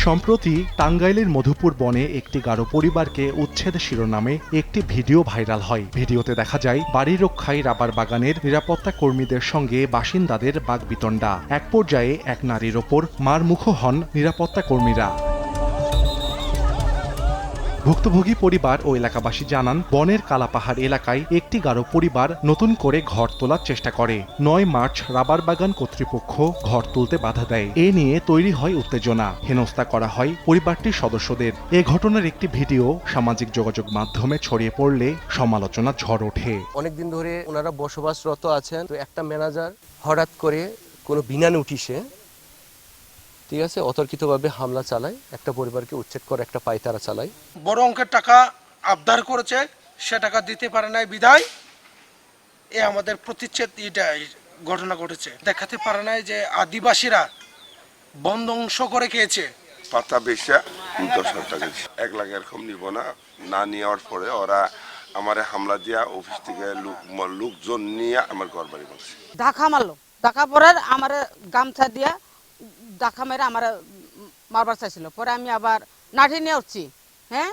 সম্প্রতি টাঙ্গাইলের মধুপুর বনে একটি গারো পরিবারকে উচ্ছেদ শিরোনামে একটি ভিডিও ভাইরাল হয়। ভিডিওতে দেখা যায় বাড়ি রক্ষায় রাবার বাগানের নিরাপত্তা কর্মীদের সঙ্গে বাসিন্দাদের বাকবিতণ্ডা। এক পর্যায়ে এক নারীর ওপর মারমুখো হন নিরাপত্তা কর্মীরা। ভুক্তভোগী পরিবার ও এলাকাবাসী জানান, বনের কালাপাহাড় এলাকায় একটি গারো পরিবার নতুন করে ঘর তোলার চেষ্টা করে। ৯ মার্চ রাবার বাগান কর্তৃপক্ষ ঘর তুলতে বাধা দেয়। এ নিয়ে তৈরি হয় উত্তেজনা, হেনস্থা করা হয় পরিবারটির সদস্যদের। এ ঘটনার একটি ভিডিও সামাজিক যোগাযোগ মাধ্যমে ছড়িয়ে পড়লে সমালোচনার ঝড় ওঠে। অনেকদিন ধরে ওনারা বসবাসরত আছেন, তো একটা ম্যানেজার হঠাৎ করে কোনো বিনা নোটিশে, ঠিক আছে, অতর্কিতভাবে হামলা চালায়, একটা পরিবারকে উচ্ছেদ করে একটা পায়তারা চালায়। বড় অঙ্কের টাকা আবদার করেছে, সে টাকা দিতে পারে নাই বিধায় এ আমাদের প্রতিচ্ছেদ ঘটনা ঘটেছে। দেখাতে পারে নাই যে আদিবাসীরা বন ধ্বংস করে খেয়েছে। পাতা বেশা 10,000 টাকা 1 লাখ এরকম নিব না নেওয়ার পরে ওরা আমারে হামলা দিয়া অফিস থেকে লোকজন নিয়ে আমার ঘর বাড়ি বলছে। ধাক্কা মারলো, ধাক্কা পরে আমার গামছা দিয়া ধাক্কা মেরে আমার মারবার চাইছিল। পরে আমি আবার নাঠি নিয়ে উঠছি। হ্যাঁ,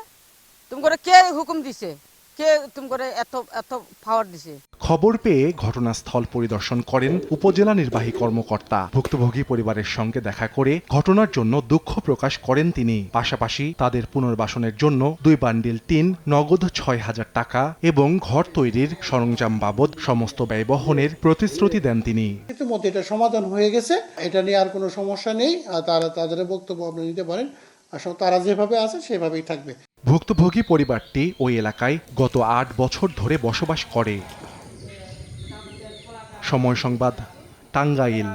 তুমি করে কে হুকুম দিছে, কে তুমি করে এত এত পাওয়ার দিছে। খবর পেয়ে ঘটনাস্থল পরিদর্শন করেন উপজেলা নির্বাহী কর্মকর্তা। ভুক্তভোগী পরিবারের সঙ্গে দেখা করে ঘটনার জন্য দুঃখ প্রকাশ করেন তিনি। পাশাপাশি তাদের পুনর্বাসনের জন্য 2 বান্ডিল টিন, নগদ 6,000 টাকা এবং ঘর তৈরির সরঞ্জাম বাবদ সমস্ত ব্যয় বহনের প্রতিশ্রুতি দেন তিনি। ইতিমধ্যে এটা সমাধান হয়ে গেছে, এটা নিয়ে আর কোনো সমস্যা নেই। তারা তাদের বক্তব্য আপনি নিতে পারেন, আসলে তারা যেভাবে আছে সেভাবেই থাকবে। ভুক্তভোগী পরিবারটি ওই এলাকায় গত 8 বছর ধরে বসবাস করে। সময় সংবাদ, টাঙ্গাইল।